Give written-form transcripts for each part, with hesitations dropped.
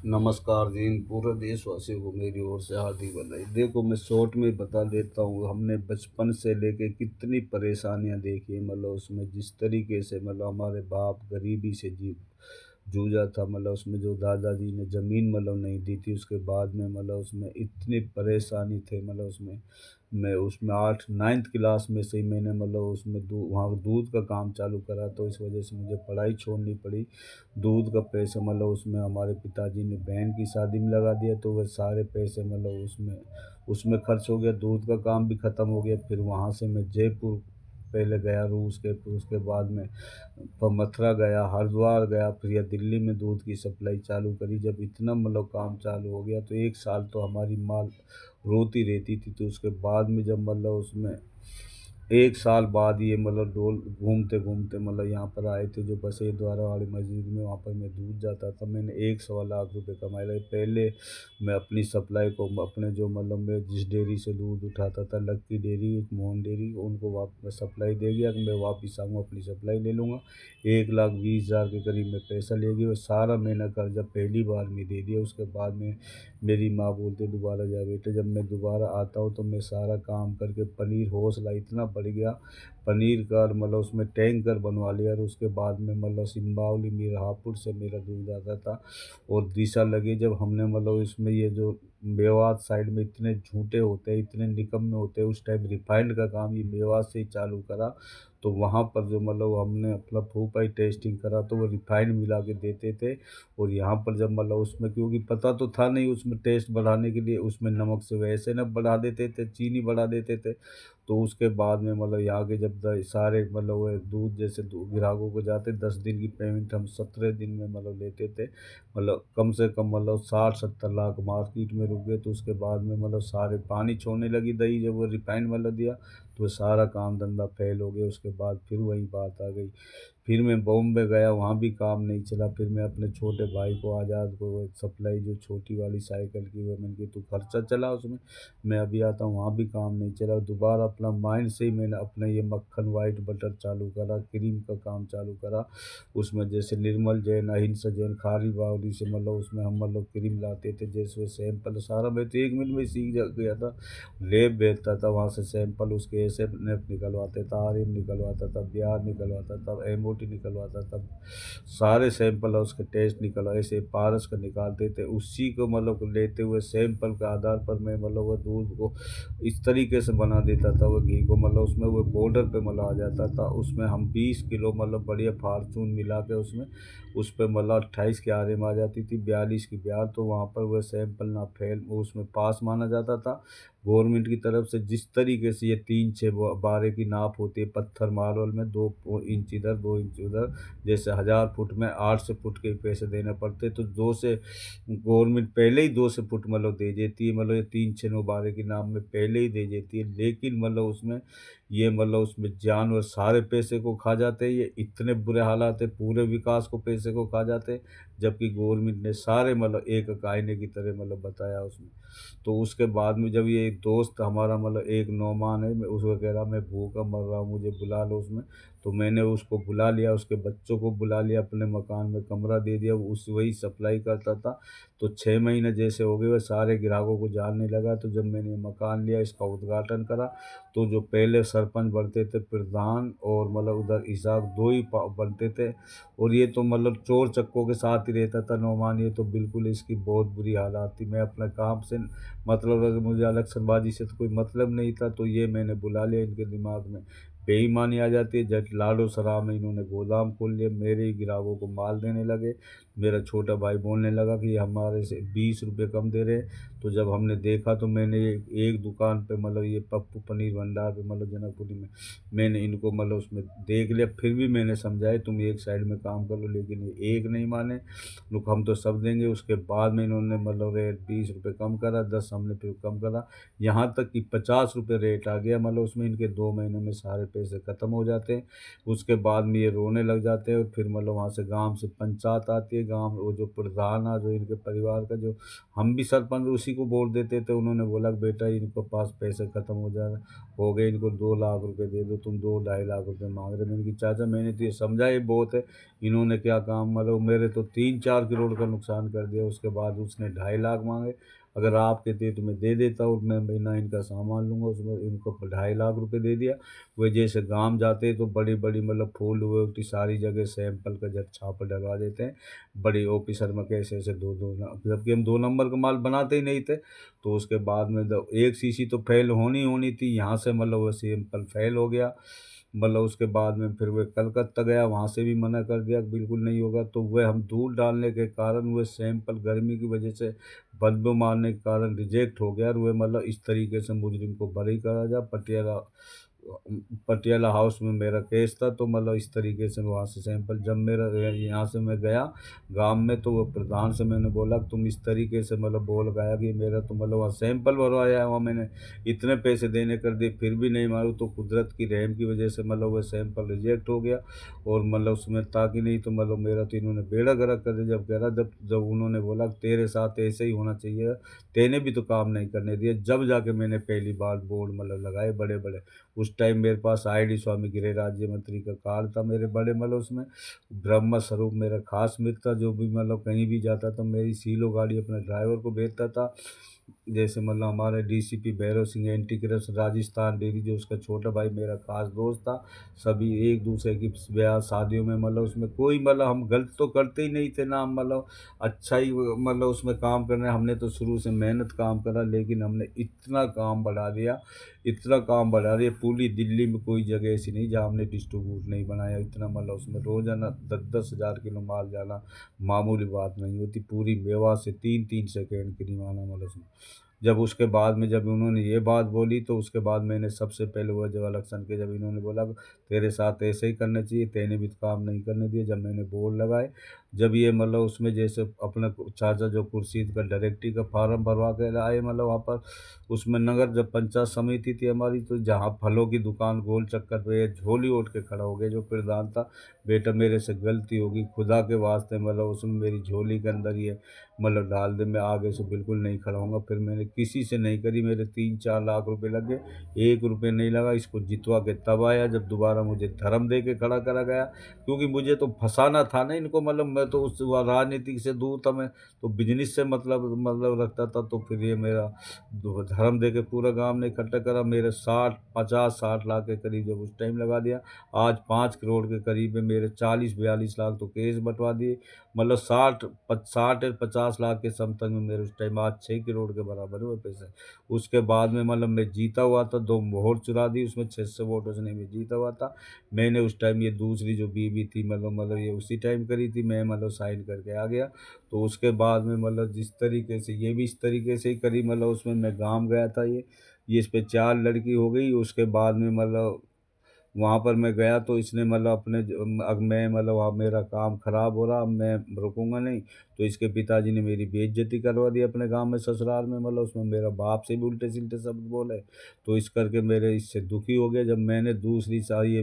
नमस्कार जी, इन पूरे देशवासियों को मेरी ओर से हार्दिक बधाई। देखो, मैं शॉर्ट में बता देता हूँ, हमने बचपन से लेके कितनी परेशानियाँ देखी हैं। मतलब उसमें जिस तरीके से हमारे बाप गरीबी से जूझा था। उसमें जो दादाजी ने ज़मीन नहीं दी थी, उसके बाद में उसमें इतनी परेशानी थे। उसमें मैं उसमें 8 9th क्लास में से ही मैंने उसमें वहाँ दूध का काम चालू करा, तो इस वजह से मुझे पढ़ाई छोड़नी पड़ी। दूध का पैसा उसमें हमारे पिताजी ने बहन की शादी में लगा दिया, तो वह सारे पैसे उसमें उसमें खर्च हो गया। दूध का काम भी ख़त्म हो गया। फिर वहाँ से मैं जयपुर पहले गया रूस के, फिर उसके बाद में मथुरा गया, हरिद्वार गया, फिर या दिल्ली में दूध की सप्लाई चालू करी। जब इतना काम चालू हो गया, तो 1 साल तो हमारी माँ रोती रहती थी। तो उसके बाद में जब उसमें 1 साल बाद ये डोल घूमते घूमते यहाँ पर आए थे, जो बसेर द्वारा वाली मस्जिद में, वहाँ पर मैं दूध जाता था। मैंने 1 सवा लाख रुपए कमाए। लगे पहले मैं अपनी सप्लाई को अपने जो मैं जिस डेयरी से दूध उठाता था, लक्की डेयरी, एक मोहन डेयरी, उनको वापस सप्लाई दे गया कि मैं वापस आऊँगा अपनी सप्लाई ले लूँगा। 1,20,000 के करीब मैं पैसा ले गया, और सारा मैंने कर्जा पहली बार में दे दिया। उसके बाद में मेरी माँ बोलते, दोबारा जा बेटे। जब मैं दोबारा आता हूँ तो मैं सारा काम करके पनीर, हौसला इतना बढ़ गया पनीर का, और उसमें टैंकर बनवा लिया। और उसके बाद में सिंबावली मीरहापुर से मेरा दूध आता था। और दिशा लगी जब हमने इसमें ये जो मेवात साइड में इतने झूठे होते हैं, इतने निकम्मे होते हैं, उस टाइम रिफाइंड का काम ये मेवात से ही चालू करा। तो वहाँ पर जो हमने अपना फूफाई टेस्टिंग करा, तो वो रिफाइंड मिला के देते थे। और यहाँ पर जब उसमें, क्योंकि पता तो था नहीं, उसमें टेस्ट बढ़ाने के लिए उसमें नमक से वैसे न बढ़ा देते थे, चीनी बढ़ा देते थे। तो उसके बाद में यहाँ के जब सारे वो दूध जैसे ग्राहकों को जाते, 10 दिन की पेमेंट हम 17 दिन में लेते थे। कम से कम 60-70 लाख मार्केट में रुक गए। तो उसके बाद में सारे पानी छोड़ने लगी दही, जब वो रिफाइंड दिया, तो सारा काम धंधा फेल हो गया। उसके बाद फिर वही बात आ गई। फिर मैं बॉम्बे गया, वहाँ भी काम नहीं चला। फिर मैं अपने छोटे भाई को, आज़ाद को, वो सप्लाई जो छोटी वाली साइकिल की, वो मैंने की, तू खर्चा चला उसमें, मैं अभी आता हूँ। वहाँ भी काम नहीं चला। दोबारा अपना माइंड से ही मैंने अपना ये मक्खन वाइट बटर चालू करा, क्रीम का काम चालू करा। उसमें जैसे निर्मल जैन, अहिंसा जैन, खारी बावली से उसमें हम क्रीम लाते थे, जैसे वो सैंपल सारा मैं तो 1 मिनट में सीख गया था। लेब भेजता था वहाँ से सैंपल, उसके ऐसे नेप निकलवाते था, आर एम निकलवाता था, बिहार निकलवाता था, एमओटी निकलवाता था। सारे सैंपल और उसके टेस्ट निकल ऐसे पारस का निकालते थे। उसी को लेते हुए सैंपल के आधार पर मैं वो दूध को इस तरीके से बना देता था। वो घी को उसमें वो बॉर्डर पे आ जाता था। उसमें हम 20 किलो बढ़िया फार्चून मिला के उसमें, उस पर 28 की आर एम आ जाती थी, 42 की बिहार। तो वहाँ पर वह सैंपल ना फेल, वो उसमें पास माना जाता था गवर्नमेंट की तरफ से। जिस तरीके से ये 3-6 बारे की नाप होती है पत्थर मार्बल में, 2 इंच इधर 2 इंच उधर, जैसे 1000 फुट में 800 फुट के पैसे देने पड़ते। तो 2 से गवर्नमेंट पहले ही 2 से फुट दे देती है। ये 3-6-9 बारे की नाम में पहले ही दे देती है। लेकिन उसमें ये उसमें जानवर सारे पैसे को खा जाते हैं। ये इतने बुरे हालात है, पूरे विकास को पैसे को खा जाते हैं। जबकि गवर्नमेंट ने सारे एक आईने की तरह बताया उसमें। तो उसके बाद में जब ये दोस्त हमारा एक नौमान है, मैं उसको कह रहा मैं भूखा मर रहा हूँ, मुझे बुला लो उसमें। तो मैंने उसको बुला लिया, उसके बच्चों को बुला लिया, अपने मकान में कमरा दे दिया। वो उस वही सप्लाई करता था। तो 6 महीने जैसे हो गए, वह सारे ग्राहकों को जानने लगा। तो जब मैंने ये मकान लिया, इसका उद्घाटन करा, तो जो पहले सरपंच बनते थे, प्रधान और उधर इसाक, 2 ही बनते थे। और ये तो चोर चक्कों के साथ ही रहता था नौमान। ये तो बिल्कुल इसकी बहुत बुरी हालात थी। मैं अपने काम से अगर मुझे इलेक्शनबाजी से तो कोई मतलब नहीं था, तो ये मैंने बुला लिया। इनके दिमाग में बेईमानी आ जाती है। जब लाडो सराय में इन्होंने गोदाम खोल लिया, मेरे ही ग्राहकों को माल देने लगे। मेरा छोटा भाई बोलने लगा कि हमारे से 20 रुपये कम दे रहे हैं। तो जब हमने देखा, तो मैंने एक दुकान पे ये पप्पू पनीर भंडार पे जनकपुरी में मैंने इनको उसमें देख लिया। फिर भी मैंने समझाया तुम एक साइड में काम कर लो, लेकिन ये एक नहीं माने। लोग हम तो सब देंगे। उसके बाद में इन्होंने रेट 20 रुपये कम करा, 10 हमने फिर कम करा, यहाँ तक कि 50 रुपये रेट आ गया। उसमें इनके 2 महीने में सारे पैसे ख़त्म हो जाते हैं। उसके बाद में ये रोने लग जाते हैं और फिर मतलब वहाँ से गाँव से पंचायत आती है, गाँव वो जो प्रधान है जो इनके परिवार का, जो हम भी सरपंच उसी को वोट देते थे, उन्होंने बोला कि बेटा इनके पास पैसे ख़त्म हो गए, इनको 2 लाख रुपए दे दो, तुम 2-2.5 लाख रुपए मांग रहे। मैंने कहा चाचा मैंने तो ये समझा ये बहुत है, इन्होंने क्या काम, मतलब मेरे तो 3-4 करोड़ का नुकसान कर दिया। उसके बाद उसने 2.5 लाख मांगे, अगर आप कहते तो मैं दे देता और मैं महीना इनका सामान लूँगा, उसमें इनको 2.5 लाख रुपए दे दिया। वे जैसे गाँव जाते तो बड़ी बड़ी मतलब फूल वूल सारी जगह सैंपल का जब छाप डलवा देते हैं, बड़ी ऑफिसर में कैसे ऐसे 2-2 लाख, जबकि हम 2 नंबर का माल बनाते ही नहीं थे। तो उसके बाद में जब एक शीशी तो फेल होनी होनी थी, यहाँ से मतलब वो सैंपल फेल हो गया। मतलब उसके बाद में फिर वह कलकत्ता गया, वहाँ से भी मना कर दिया कि बिल्कुल नहीं होगा। तो वह हम दूध डालने के कारण वह सैंपल गर्मी की वजह से बदबू मारने के कारण रिजेक्ट हो गया, और वह मतलब इस तरीके से मुजरिम को बरी करा जा। पटियाला हाउस में मेरा केस था। तो मतलब इस तरीके से वहाँ से सैंपल जब मेरा यहाँ से मैं गया गांव में, तो वो प्रधान से मैंने बोला कि तुम इस तरीके से मतलब बोल गया कि मेरा तो मतलब वहाँ सैंपल भरवाया है, वहाँ मैंने इतने पैसे देने कर दिए फिर भी नहीं मारू। तो कुदरत की रहम की वजह से मतलब वो सैंपल रिजेक्ट हो गया, और मतलब उसमें ताकि नहीं तो मतलब मेरा तो इन्होंने बेड़ा गर्क कर दिया। जब कह रहा जब जब उन्होंने बोला कि तेरे साथ ऐसे ही होना चाहिए, तेने भी तो काम नहीं करने दिया, जब जाके मैंने पहली बार बोर्ड मतलब लगाए बड़े बड़े। उस टाइम मेरे पास आईडी स्वामी गृह राज्य मंत्री का कार्ड था मेरे बड़े, मतलब उसमें ब्रह्म स्वरूप मेरा खास मित्र था, जो भी मतलब कहीं भी जाता था मेरी सीलो गाड़ी अपने ड्राइवर को भेजता था। जैसे मतलब हमारे DCP Bhairav Singh anti corruption Rajasthan dairy, जो उसका छोटा भाई मेरा खास दोस्त था, सभी एक दूसरे की ब्याह शादियों में मतलब उसमें कोई मतलब हम गलत तो करते ही नहीं थे ना, हम मतलब अच्छा ही मतलब उसमें काम करना। हमने तो शुरू से मेहनत काम करा, लेकिन हमने इतना काम बढ़ा दिया, इतना काम बढ़ा दिया, पूरी दिल्ली में कोई जगह ऐसी नहीं जहाँ हमने डिस्ट्रीब्यूट नहीं बनाया। इतना मतलब उसमें रोजाना 10-10 हज़ार किलो माल जाना मामूली बात नहीं होती, पूरी मेवा से 3-3 सेकेंड की नहीं माना मतलब उसमें। जब उसके बाद में जब उन्होंने ये बात बोली, तो उसके बाद मैंने सबसे पहले हुआ जब इलेक्शन के, जब इन्होंने बोला कि तेरे साथ ऐसे ही करना चाहिए, तेने भी काम नहीं करने दिया, जब मैंने बोर्ड लगाए, जब ये मतलब उसमें जैसे अपना चाचा जो कुर्सी का डायरेक्टरी का फार्म भरवा के लाए, मतलब वहाँ पर उसमें नगर जब पंचायत समिति थी हमारी, तो जहाँ फलों की दुकान गोल चक्कर पे झोली ओढ़ के खड़ा हो गया जो प्रधान था, बेटा मेरे से गलती होगी, खुदा के वास्ते मतलब उसमें मेरी झोली के अंदर ये मतलब डाल दे, मैं आगे से बिल्कुल नहीं खड़ा हूँगा। फिर मैंने किसी से नहीं करी, मेरे 3-4 लाख रुपए लगे, 1 रुपये नहीं लगा। इसको जितवा के तब आया जब दोबारा मुझे धर्म दे के खड़ा करा गया, क्योंकि मुझे तो फंसाना था ना इनको, मतलब मैं तो उस राजनीति से दूर था, मैं तो बिजनेस से मतलब रखता था। तो फिर ये मेरा धर्म दे के पूरा गांव ने इकट्ठा करा, मेरे 60-50-60 लाख के करीब जब उस टाइम लगा दिया। आज 5 करोड़ के करीब में मेरे 40-42 लाख तो केस बंटवा दिए, मतलब 60-50 लाख के समथिंग में मेरे उस टाइम आज 6 करोड़ के बराबर हुए पैसे। उसके बाद में मतलब मैं जीता हुआ था, 2 वोट चुरा दी, उसमें 600 वोटों से नहीं मैं जीता हुआ था। मैंने उस टाइम ये दूसरी जो बीवी थी मतलब ये उसी टाइम करी थी, मैं मतलब साइन करके आ गया। तो उसके बाद में मतलब जिस तरीके से ये भी इस तरीके से ही करी, मतलब उसमें मैं गाँव गया था, ये इस पे 4 लड़की हो गई। उसके बाद में मतलब वहाँ पर मैं गया, तो इसने मतलब अब मैं मतलब वहाँ मेरा काम ख़राब हो रहा, अब मैं रुकूंगा नहीं। तो इसके पिताजी ने मेरी बेइज्जती करवा दी अपने गांव में ससुराल में, मतलब उसमें मेरा बाप से भी उल्टे सिल्टे शब्द बोले। तो इस करके मेरे इससे दुखी हो गया। जब मैंने दूसरी सारी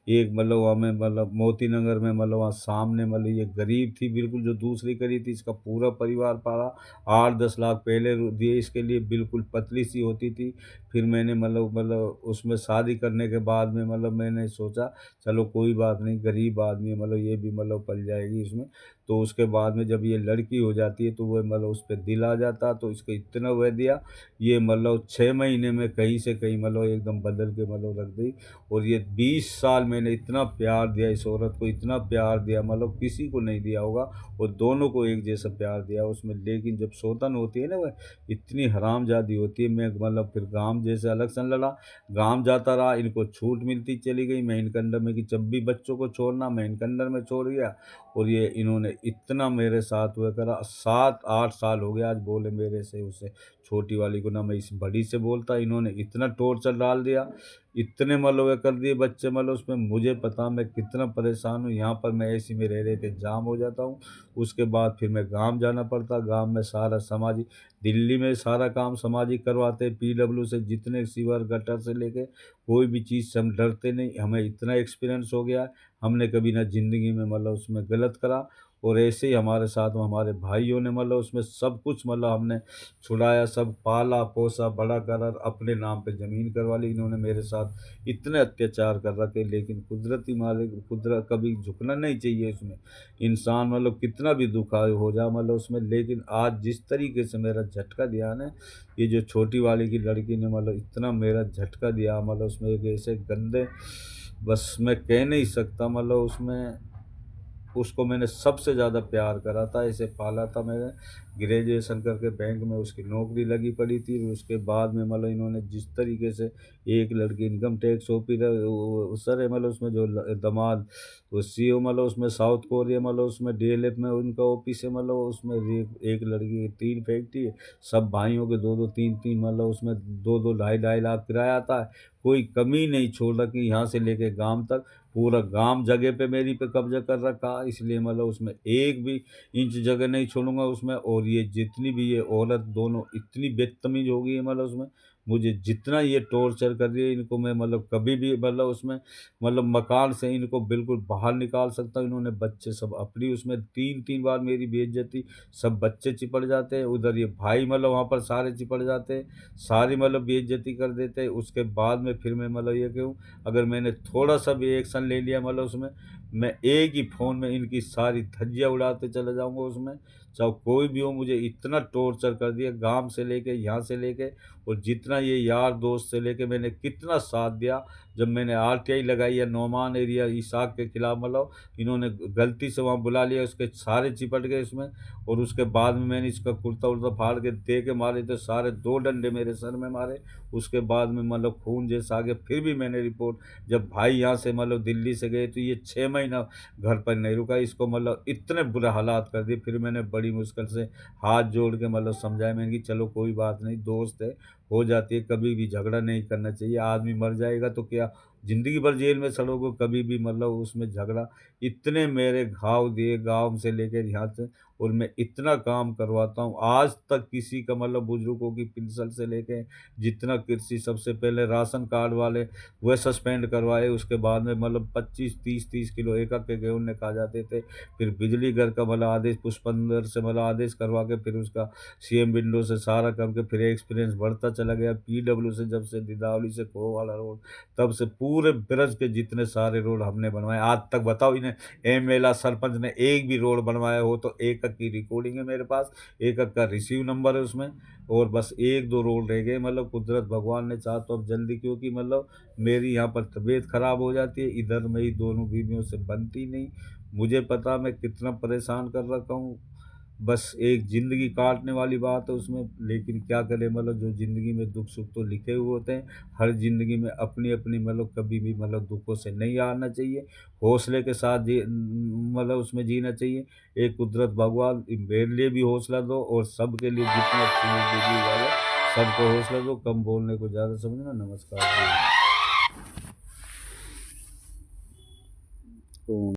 एक मतलब वहाँ में मतलब मोती नगर में मतलब वहाँ सामने मतलब ये गरीब थी बिल्कुल, जो दूसरी करी थी, इसका पूरा परिवार पाला, 8-10 लाख पहले दिए इसके लिए, बिल्कुल पतली सी होती थी। फिर मैंने मतलब उसमें शादी करने के बाद में मतलब मैंने सोचा चलो कोई बात नहीं, गरीब आदमी है, मतलब ये भी मतलब पल जाएगी इसमें। तो उसके बाद में जब ये लड़की हो जाती है, तो वो मतलब उस पर दिल आ जाता, तो इसको इतना वह दिया, ये मतलब 6 महीने में कहीं से कहीं मतलब एकदम बदल के मतलब रख दी। और ये 20 साल मैंने इतना प्यार दिया इस औरत को, इतना प्यार दिया मतलब किसी को नहीं दिया होगा, और दोनों को एक जैसा प्यार दिया उसमें। लेकिन जब सौतन होती है ना, वह इतनी हरामजादी होती है। मैं मतलब फिर गांव जैसे इलेक्शन लड़ा, गांव जाता रहा, इनको छूट मिलती चली गई, मैं इनके अंडर में कि जब भी बच्चों को छोड़ना मैं इनके अंडर में छोड़ गया। और ये इन्होंने इतना मेरे साथ हुआ करा, 7-8 साल हो गया आज, बोले मेरे से उसे छोटी वाली को, ना मैं इस बड़ी से बोलता। इन्होंने इतना टॉर्चर डाल दिया, इतने मतलब ये कर दिए बच्चे, मतलब उसमें मुझे पता मैं कितना परेशान हूँ। यहाँ पर मैं एसी में रह के जाम हो जाता हूँ। उसके बाद फिर मैं गाँव जाना पड़ता, गाँव में सारा सामाजिक, दिल्ली में सारा काम सामाजिक करवाते, पीडब्ल्यू से जितने सीवर गटर से लेके कोई भी चीज़ से हम डरते नहीं। हमें इतना एक्सपीरियंस हो गया है, हमने कभी ना ज़िंदगी में मतलब उसमें गलत करा। और ऐसे ही हमारे साथ में हमारे भाइयों ने मतलब उसमें सब कुछ मतलब हमने छुड़ाया, सब पाला पोसा बड़ा करा, अपने नाम पे ज़मीन करवा ली। इन्होंने मेरे साथ इतने अत्याचार कर रखे, लेकिन कुदरती मालिक, कुदरत कभी झुकना नहीं चाहिए इसमें। इंसान मतलब कितना भी दुखा हो जाए मतलब उसमें, लेकिन आज जिस तरीके से मेरा झटका दिया है ना, ये जो छोटी वाली की लड़की ने मतलब इतना मेरा झटका दिया, मतलब उसमें एक ऐसे गंदे, बस मैं कह नहीं सकता। मतलब उसमें उसको मैंने सबसे ज़्यादा प्यार करा था, इसे पाला था मैंने। ग्रेजुएशन करके बैंक में उसकी नौकरी लगी पड़ी थी। उसके बाद में मतलब इन्होंने जिस तरीके से, एक लड़की इनकम टैक्स ऑफिसर सर है, मतलब उसमें जो दामाद वो सीईओ, मतलब उसमें साउथ कोरिया, मतलब उसमें डीएलएफ में उनका ऑफिस है। मतलब उसमें एक लड़की की 3 फैक्ट्री है, सब भाइयों के 2-2 3-3, मतलब उसमें 2-2 ढाई-ढाई लाख किराया आता है। कोई कमी नहीं छोड़ रखी, यहाँ से लेके गाँव तक, पूरा गाँव जगह पे मेरी पे कब्ज़ा कर रखा। इसलिए मतलब उसमें एक भी इंच जगह नहीं छोड़ूँगा उसमें। और ये जितनी भी ये औरत दोनों इतनी बदतमीज़ हो गई है मतलब उसमें, मुझे जितना ये टॉर्चर कर रही है, इनको मैं मतलब कभी भी मतलब उसमें, मतलब मकान से इनको बिल्कुल बाहर निकाल सकता हूँ। इन्होंने बच्चे सब अपनी उसमें 3-3 बार मेरी बेइज़्ज़ती, सब बच्चे चिपट जाते हैं। उधर ये भाई मतलब वहाँ पर सारे चिपट जाते हैं, सारी मतलब बेइज़्ज़ती कर देते हैं। उसके बाद में फिर मैं मतलब ये कहूँ, अगर मैंने थोड़ा-सा भी एक्शन ले लिया मतलब उसमें, मैं एक ही फ़ोन में इनकी सारी धज्जियाँ उड़ाते चले जाऊँगा उसमें। चाहे कोई भी हो, मुझे इतना टॉर्चर कर दिया, गाँव से लेके, यहाँ से लेके, और जितना ये यार दोस्त से लेके मैंने कितना साथ दिया। जब मैंने आरटीआई लगाई है नौमान एरिया इसाक के खिलाफ, मतलब इन्होंने गलती से वहाँ बुला लिया, उसके सारे चिपट गए इसमें। और उसके बाद में मैंने इसका कुर्ता-वुर्ता फाड़ के दे के मारे थे, सारे 2 डंडे मेरे सर में मारे। उसके बाद में मतलब खून जैसा आ गया, फिर भी मैंने रिपोर्ट, जब भाई यहाँ से मतलब दिल्ली से गए तो ये 6 महीना घर पर नहीं रुका। इसको मतलब इतने बुरे हालात कर दिए। फिर मैंने बड़ी मुश्किल से हाथ जोड़ के मतलब समझाया मैंने कि चलो कोई बात नहीं, दोस्त है, हो जाती है, कभी भी झगड़ा नहीं करना चाहिए। आदमी मर जाएगा तो क्या ज़िंदगी भर जेल में सड़ोगे, कभी भी मतलब उसमें झगड़ा। इतने मेरे घाव दिए गाँव से लेकर यहाँ से, और मैं इतना काम करवाता हूँ। आज तक किसी का मतलब बुजुर्गों की पेंशन से लेके जितना कृषि, सबसे पहले राशन कार्ड वाले वह सस्पेंड करवाए। उसके बाद में मतलब 25 30-30 किलो एकक के गेहूँ निकाल जाते थे। फिर बिजली घर का मतलब आदेश पुष्पंदर से मतलब आदेश करवा के, फिर उसका सीएम विंडो से सारा करके, फिर एक्सपीरियंस बढ़ता चला गया। पीडब्ल्यू से जब से दीदावली से खो वाला रोड, तब से पूरे ब्रज के जितने सारे रोड हमने बनवाए। आज तक बताओ, इन्हें एमएलए सरपंच ने एक भी रोड बनवाया हो तो एकक की रिकॉर्डिंग है मेरे पास, एकक का रिसीव नंबर है उसमें। और बस 1-2 रोड रह गए, मतलब कुदरत भगवान ने चाहा तो अब जल्दी, क्योंकि मतलब मेरी यहाँ पर तबीयत ख़राब हो जाती है, इधर मेरी दोनों बीवियों से बनती नहीं। मुझे पता मैं कितना परेशान कर रखा हूँ। बस एक ज़िंदगी काटने वाली बात है उसमें, लेकिन क्या करें, मतलब जो ज़िंदगी में दुख-सुख तो लिखे हुए होते हैं। हर ज़िंदगी में अपनी-अपनी मतलब कभी भी मतलब दुखों से नहीं हारना चाहिए। हौसले के साथ मतलब उसमें जीना चाहिए। एक कुदरत भगवान मेरे लिए भी हौसला दो, और सबके लिए जितना दी जाए, सबको हौसला दो। कम बोलने को ज़्यादा समझना। नमस्कार जी। तो